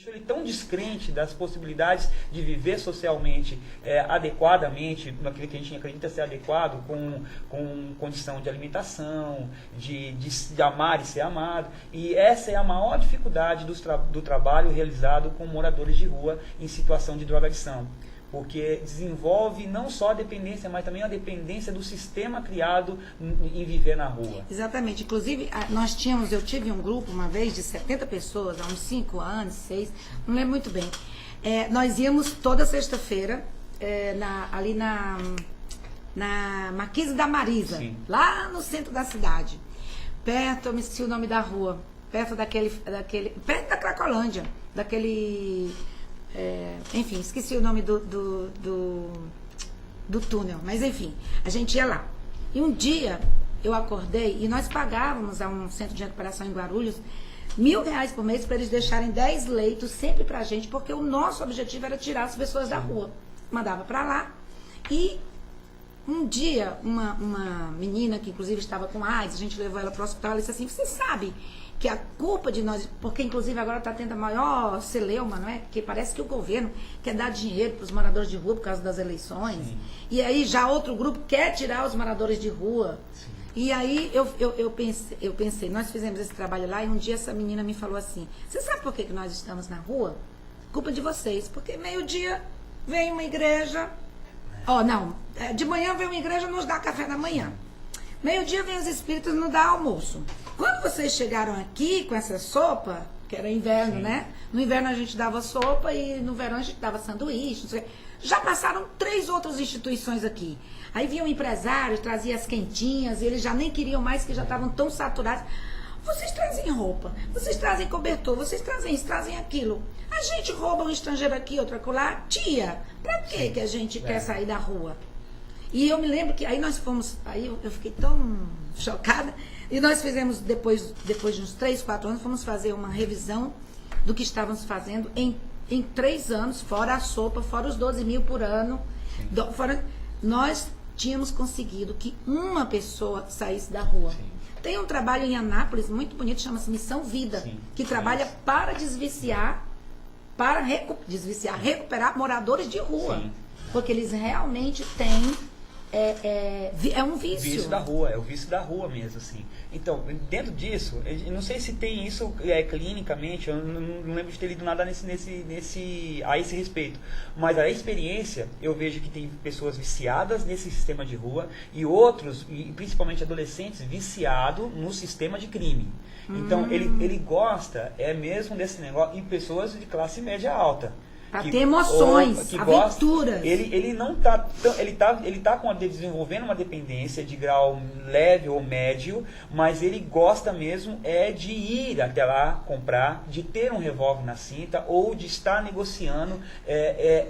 Ele tão descrente das possibilidades de viver socialmente adequadamente, naquilo que a gente acredita ser adequado, com condição de alimentação, de amar e ser amado. E essa é a maior dificuldade do trabalho realizado com moradores de rua em situação de drogadição. Porque desenvolve não só a dependência, mas também a dependência do sistema criado em viver na rua. Exatamente. Inclusive, eu tive um grupo uma vez de 70 pessoas, há uns 5 anos, 6, não lembro muito bem. Nós íamos toda sexta-feira ali na Marquise da Marisa, sim, lá no centro da cidade. Perto, eu me esqueci o nome da rua, perto perto da Cracolândia, enfim, esqueci o nome do túnel, mas enfim, a gente ia lá. E um dia eu acordei e nós pagávamos a um centro de recuperação em Guarulhos R$1.000 por mês para eles deixarem 10 leitos sempre pra gente, porque o nosso objetivo era tirar as pessoas da rua. Mandava pra lá. E um dia, uma menina que inclusive estava com AIDS, a gente levou ela pro hospital, ela disse assim: você sabe que a culpa de nós, porque inclusive agora está tendo a maior celeuma, não é? Porque parece que o governo quer dar dinheiro para os moradores de rua por causa das eleições. Sim. E aí já outro grupo quer tirar os moradores de rua. Sim. E aí eu pensei, nós fizemos esse trabalho lá e um dia essa menina me falou assim: você sabe por que nós estamos na rua? Culpa de vocês, porque meio-dia vem uma igreja, de manhã vem uma igreja nos dá café da manhã. Meio-dia vem os espíritos nos dá almoço. Quando vocês chegaram aqui com essa sopa, que era inverno, sim, né? No inverno a gente dava sopa e no verão a gente dava sanduíche, não sei. Já passaram 3 outras instituições aqui. Aí vinham empresários, traziam as quentinhas, e eles já nem queriam mais, que já estavam tão saturados. Vocês trazem roupa, vocês trazem cobertor, vocês trazem isso, trazem aquilo. A gente rouba um estrangeiro aqui, outro acolá. Tia, pra que a gente quer sair da rua? E eu me lembro que aí nós fomos, aí eu fiquei tão chocada, e nós fizemos, depois de uns 3, 4 anos, fomos fazer uma revisão do que estávamos fazendo em 3 anos, fora a sopa, fora os 12 mil por ano. Nós tínhamos conseguido que uma pessoa saísse da rua. Sim. Tem um trabalho em Anápolis muito bonito, chama-se Missão Vida, sim, que trabalha para recuperar moradores de rua. Sim. Porque eles realmente têm... É um vício. O vício da rua, é o vício da rua mesmo, assim. Então, dentro disso, eu não sei se tem isso clinicamente, eu não lembro de ter lido nada a esse respeito. Mas a experiência, eu vejo que tem pessoas viciadas nesse sistema de rua e outros, e principalmente adolescentes, viciados no sistema de crime. Então, ele gosta, mesmo desse negócio, em pessoas de classe média alta. Para ter emoções, aventuras. Ele não tá, ele tá desenvolvendo uma dependência de grau leve ou médio, mas ele gosta mesmo de ir até lá comprar, de ter um revólver na cinta ou de estar negociando.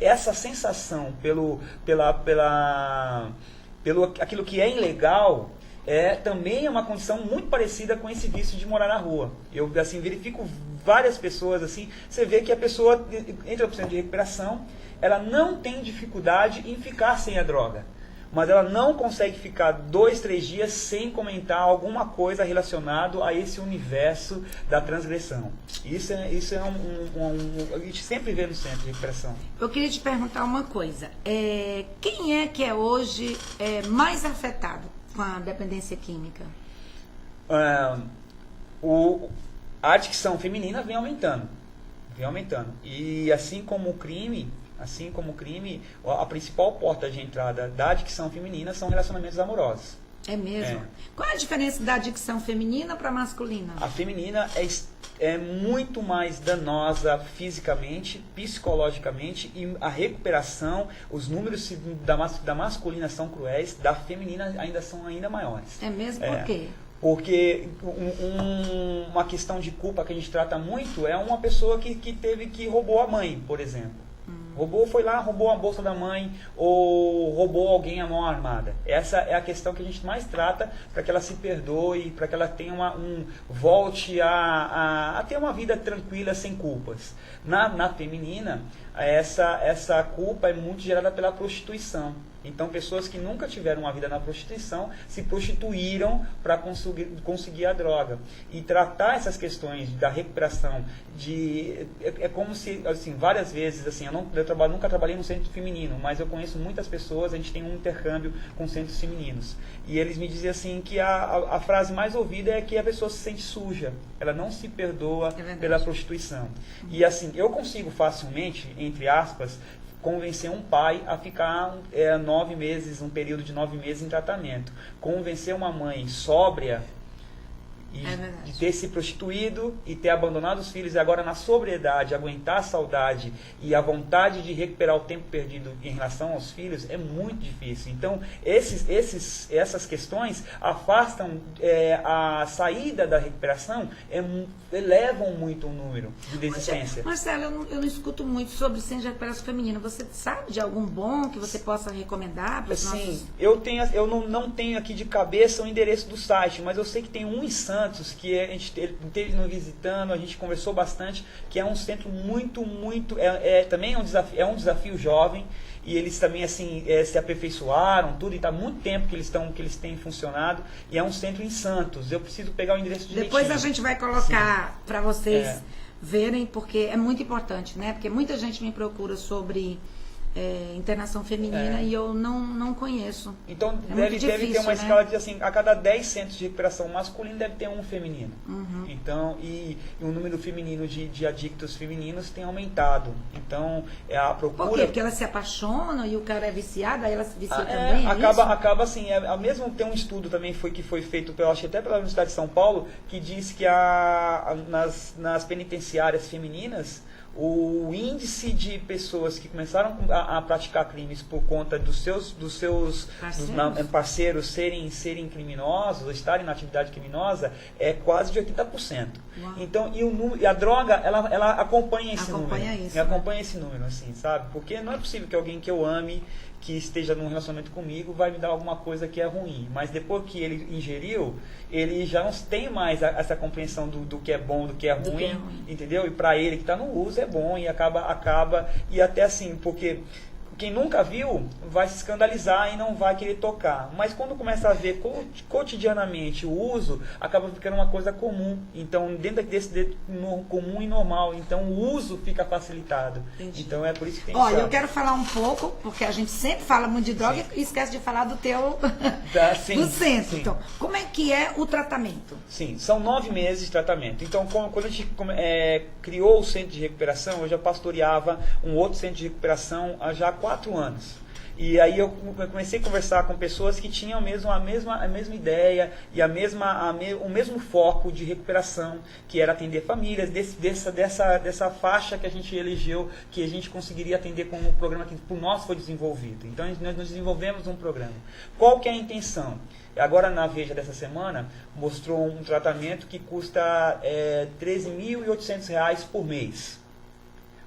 Essa sensação pelo aquilo que é ilegal. Também é uma condição muito parecida com esse vício de morar na rua. Eu assim verifico várias pessoas assim, você vê que a pessoa entra no processo de recuperação, ela não tem dificuldade em ficar sem a droga, mas ela não consegue ficar 2, 3 dias sem comentar alguma coisa relacionada a esse universo da transgressão. Isso é a gente sempre vê no centro de recuperação. Eu queria te perguntar uma coisa. Quem é que é hoje mais afetado com a dependência química? A adicção feminina vem aumentando. E assim como o crime, a principal porta de entrada da adicção feminina são relacionamentos amorosos. É mesmo? Qual é a diferença da adicção feminina para a masculina? A feminina é muito mais danosa fisicamente, psicologicamente, e a recuperação, os números da masculina são cruéis, da feminina são ainda maiores. É mesmo? Por quê? Porque uma questão de culpa que a gente trata muito é uma pessoa que roubou a mãe, por exemplo. Foi lá, roubou a bolsa da mãe, ou roubou alguém à mão armada. Essa é a questão que a gente mais trata para que ela se perdoe, para que ela tenha volte a ter uma vida tranquila, sem culpas. Na feminina, essa culpa é muito gerada pela prostituição. Então, pessoas que nunca tiveram uma vida na prostituição se prostituíram para conseguir a droga. E tratar essas questões da recuperação, é como se, assim, várias vezes, assim, nunca trabalhei no centro feminino, mas eu conheço muitas pessoas, a gente tem um intercâmbio com centros femininos. E eles me diziam assim que a frase mais ouvida é que a pessoa se sente suja, ela não se perdoa pela prostituição. E assim, eu consigo facilmente, entre aspas, convencer um pai a ficar 9 meses, um período de 9 meses em tratamento. Convencer uma mãe sóbria de ter se prostituído e ter abandonado os filhos e agora na sobriedade, aguentar a saudade e a vontade de recuperar o tempo perdido em relação aos filhos é muito difícil. Então, essas questões afastam a saída da recuperação, elevam muito o número de desistência. Marcelo, eu não escuto muito sobre centro de recuperação feminina. Você sabe de algum bom que você possa recomendar para os nossos... Eu não tenho aqui de cabeça o endereço do site, mas eu sei que tem um em Santos, que a gente esteve nos visitando, a gente conversou bastante, que é um centro também é um desafio jovem, e eles também assim se aperfeiçoaram tudo, e está muito tempo que eles têm funcionado, e é um centro em Santos. Eu preciso pegar o endereço direitinho. Depois a gente vai colocar para vocês verem, porque é muito importante, né? Porque muita gente me procura sobre internação feminina e eu não conheço. Então deve ter uma escala de assim, a cada 10 centros de recuperação masculino deve ter um feminino. Então, e o número feminino de adictos femininos tem aumentado. Então, a procura... Por quê? Porque elas se apaixonam e o cara é viciado, aí ela se vicia também? Acaba assim, mesmo tem um estudo também que foi feito, eu acho até pela Universidade de São Paulo, que diz que nas penitenciárias femininas, o índice de pessoas que começaram a praticar crimes por conta dos seus parceiros serem criminosos, ou estarem na atividade criminosa, é quase de 80%. Uau. Então, e a droga, ela acompanha esse número. Acompanha esse número, assim, sabe? Porque não é possível que alguém que eu ame, que esteja num relacionamento comigo, vai me dar alguma coisa que é ruim. Mas depois que ele ingeriu, ele já não tem mais essa compreensão do que é bom, do que é ruim, entendeu? E para ele que está no uso é bom e acaba e até assim, porque quem nunca viu vai se escandalizar e não vai querer tocar. Mas quando começa a ver cotidianamente o uso, acaba ficando uma coisa comum. Então, dentro desse comum e normal, então o uso fica facilitado. Entendi. Então é por isso que tem que... Olha, eu quero falar um pouco, porque a gente sempre fala muito de droga e esquece de falar do teu do centro. Sim. Então, como é que é o tratamento? Sim, são 9 meses de tratamento. Então, quando a gente criou o centro de recuperação, eu já pastoreava um outro centro de recuperação já há 4 anos. E aí eu comecei a conversar com pessoas que tinham a mesma ideia e o mesmo foco de recuperação, que era atender famílias dessa faixa que a gente elegeu, que a gente conseguiria atender com o programa que por nós foi desenvolvido. Então nós desenvolvemos um programa. Qual que é a intenção? Agora na Veja dessa semana mostrou um tratamento que custa R$13.800 por mês.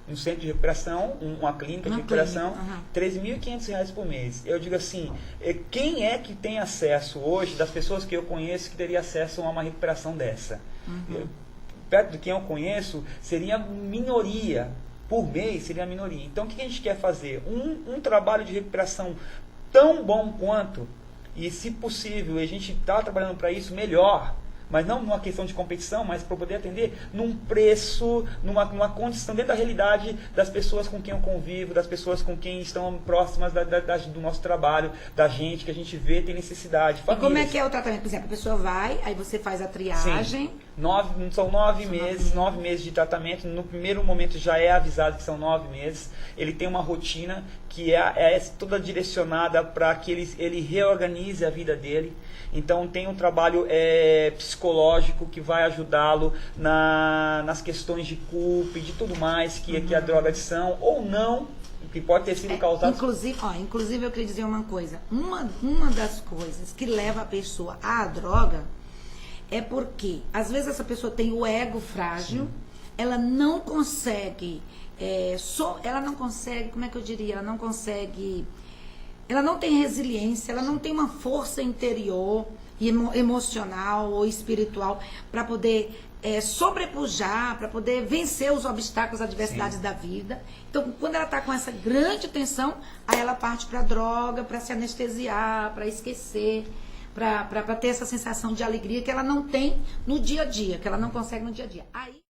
Um centro de recuperação, uma clínica de recuperação, R$13.500 por mês. Eu digo assim, quem é que tem acesso hoje, das pessoas que eu conheço, que teria acesso a uma recuperação dessa? Perto de quem eu conheço, seria minoria. Por mês, seria minoria. Então, o que a gente quer fazer? Um trabalho de recuperação tão bom quanto, e se possível, a gente está trabalhando para isso, melhor. Mas não numa questão de competição, mas para poder atender num preço, numa condição, dentro da realidade das pessoas com quem eu convivo, das pessoas com quem estão próximas do nosso trabalho, da gente, que a gente vê, tem necessidade. Famílias. E como é que é o tratamento? Por exemplo, a pessoa vai, aí você faz a triagem. Sim. São 9 meses, 9 meses de tratamento. No primeiro momento já é avisado que são 9 meses. Ele tem uma rotina que é toda direcionada para que ele reorganize a vida dele. Então tem um trabalho psicológico que vai ajudá-lo nas questões de culpa e de tudo mais que a drogadição ou não, que pode ter sido causado. Inclusive eu queria dizer uma coisa. Uma das coisas que leva a pessoa à droga é porque às vezes essa pessoa tem o ego frágil. Sim. Ela não consegue, como é que eu diria? Ela não tem resiliência, ela não tem uma força interior emocional ou espiritual para poder sobrepujar, para poder vencer os obstáculos, as adversidades da vida. Então, quando ela está com essa grande tensão, aí ela parte para droga, para se anestesiar, para esquecer, para ter essa sensação de alegria que ela não tem no dia a dia, que ela não consegue no dia a dia. Aí